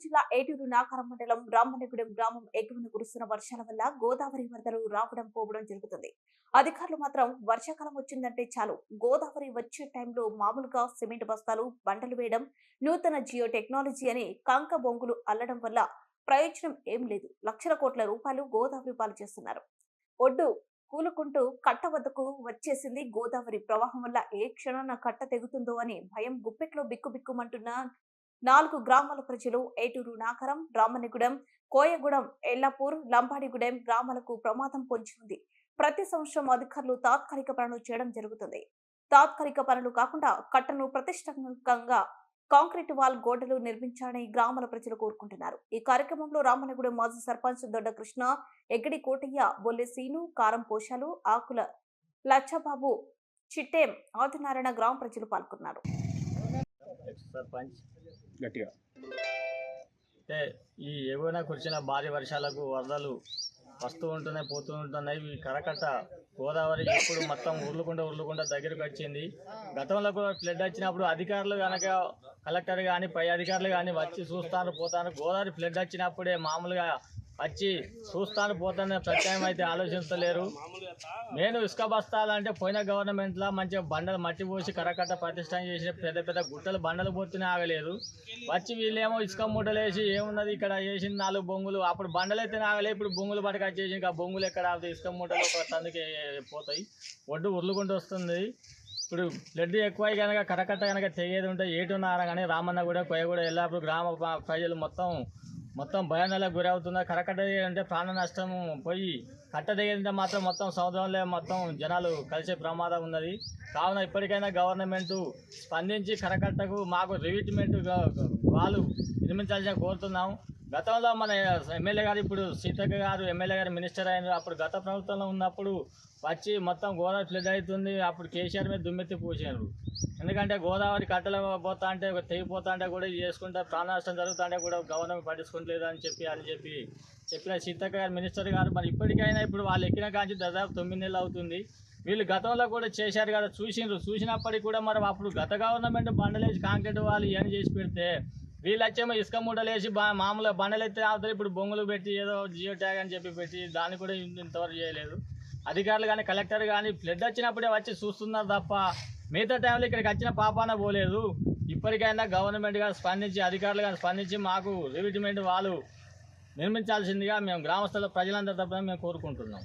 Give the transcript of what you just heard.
జిల్లా ఏటూరు నాకారం మండలం రామన్నగూడెం గ్రామం ఎగువన కురుస్తున్న వర్షాల వల్ల గోదావరి వరదలు రావడం పోవడం జరుగుతుంది. అధికారులు మాత్రం వర్షాకాలం వచ్చిందంటే చాలు గోదావరి వచ్చే టైంలో మామూలుగా సిమెంట్ బస్తాలు బండలు వేయడం, నూతన జియో టెక్నాలజీ అని కంక బొంగులు అల్లడం వల్ల ప్రయోజనం ఏం లేదు. లక్షల కోట్ల రూపాయలు గోదావరి పాలు చేస్తున్నారు. ఒడ్డు కూలుకుంటూ కట్ట వద్దకు వచ్చేసింది. గోదావరి ప్రవాహం వల్ల ఏ క్షణాన కట్ట తెగుతుందో అని భయం గుప్పెట్లో బిక్కుబిక్కుమంటున్న 4 గ్రామాల ప్రజలు ఏటూరు నాకారం, రామన్నగూడెం, కోయగూడెం, ఎల్లాపూర్, లంబాడిగూడెం గ్రామాలకు ప్రమాదం పొంచి ఉంది. ప్రతి సంవత్సరం అధికారులు తాత్కాలిక పనులు చేయడం జరుగుతుంది. తాత్కాలిక పనులు కాకుండా కట్టను ప్రతిష్టాత్మకంగా కాంక్రీట్ వాల్ గోడలు నిర్మించాలని గ్రామాల ప్రజలు కోరుకుంటున్నారు. ఈ కార్యక్రమంలో రామన్నగూడెం మాజీ సర్పంచ్ దొడ్డ కృష్ణ, ఎగ్గడి కోటయ్య, బొల్లె సీను, కారం పోషాలు, ఆకుల లచ్చబాబు, చిట్టేం, ఆదినారాయణ గ్రామ ప్రజలు పాల్గొన్నారు. గట్టిగా అంటే ఈ ఎగువన కురిసిన భారీ వర్షాలకు వరదలు వస్తూ ఉంటున్నాయి, పోతూ ఉంటున్నాయి. ఈ కరకట్ట గోదావరి ఇప్పుడు మొత్తం ఉర్లుకుంటా దగ్గరకు వచ్చింది. గతంలో కూడా ఫ్లడ్ వచ్చినప్పుడు అధికారులు కనుక కలెక్టర్ కానీ పై అధికారులు కానీ వచ్చి చూస్తాను పోతాను. గోదావరి ఫ్లడ్ వచ్చినప్పుడే మామూలుగా వచ్చి చూస్తాను పోతాను ప్రత్యాయం అయితే ఆలోచించలేరు. నేను ఇసుక బస్తాలంటే పోయిన గవర్నమెంట్లో మంచిగా బండలు మట్టి పోసి కరకట్ట ప్రతిష్టానం చేసిన పెద్ద గుట్టలు బండలు పోతూనే ఆగలేదు. వచ్చి వీళ్ళేమో ఇసుక మూటలు వేసి ఏమున్నది ఇక్కడ వేసిన 4 బొంగులు, అప్పుడు బండలు అయితే ఆగలేదు, ఇప్పుడు బొంగులు పట్టుకొచ్చేసి ఇంకా బొంగులు ఎక్కడ ఆగుతాయి, ఇసుక మూటలు ఒక తందుకి పోతాయి, ఒడ్డు ఉర్లుకుంటూ వస్తుంది. ఇప్పుడు ఫ్లడ్ ఎక్కువ కనుక కరకట్ట కనుక తెగేది ఉంటే ఏటున్నారా కానీ రామన్నగూడెం, కోయగూడెం, ఎల్లాపూర్ గ్రామ ప్రజలు మొత్తం భయానలకు గురవుతున్నారు. కరకట్ట అంటే ప్రాణ నష్టం పోయి కట్ట దిగేదంటే మాత్రం మొత్తం సముద్రంలో మొత్తం జనాలు కలిసే ప్రమాదం ఉన్నది. కావున ఇప్పటికైనా గవర్నమెంట్ స్పందించి కరకట్టకు మాకు రివిట్మెంట్ వాళ్ళు నిర్మించాల్సిన కోరుతున్నాం. గతంలో మన ఎమ్మెల్యే గారు, ఇప్పుడు సీతక్క గారు ఎమ్మెల్యే గారు మినిస్టర్ అయినారు. అప్పుడు గత ప్రభుత్వంలో ఉన్నప్పుడు వచ్చి మొత్తం గోదావరి ఫ్లడ్ అవుతుంది, అప్పుడు కేసీఆర్ మీద దుమ్మెత్తి పూసారు. ఎందుకంటే గోదావరి కట్టలు పోతా అంటే తెగిపోతా అంటే కూడా చేసుకుంటే ప్రాణ నష్టం జరుగుతా అంటే కూడా గవర్నమెంట్ పట్టించుకోవట్లేదు అని చెప్పిన సీతక్క గారు మినిస్టర్ గారు. మరి ఇప్పటికైనా ఇప్పుడు వాళ్ళు ఎక్కిన కాంచి దాదాపు 9 నెలలు అవుతుంది. వీళ్ళు గతంలో కూడా చేశారు కదా, చూసినప్పటికీ కూడా మరి అప్పుడు గత గవర్నమెంట్ బండలేసి కాంక్రీట్ వాళ్ళు ఇవన్నీ చేసి పెడితే వీళ్ళు వచ్చేమో ఇసుక మూటలు వేసి మామూలుగా బండలు అయితే అవుతారు. ఇప్పుడు బొంగులు పెట్టి ఏదో జియో ట్యాగ్ అని చెప్పి పెట్టి దాన్ని కూడా ఇంతవరకు చేయలేదు. అధికారులు కానీ కలెక్టర్ కానీ ఫ్లడ్ వచ్చినప్పుడే వచ్చి చూస్తున్నారు తప్ప మిగతా టైంలో ఇక్కడికి వచ్చిన పాపాన పోలేదు. ఇప్పటికైనా గవర్నమెంట్ గారు స్పందించి, అధికారులు కానీ స్పందించి మాకు రివిట్మెంట్ వాళ్ళు నిర్మించాల్సిందిగా మేము గ్రామస్తుల ప్రజలందరి తరపున మేము కోరుకుంటున్నాం.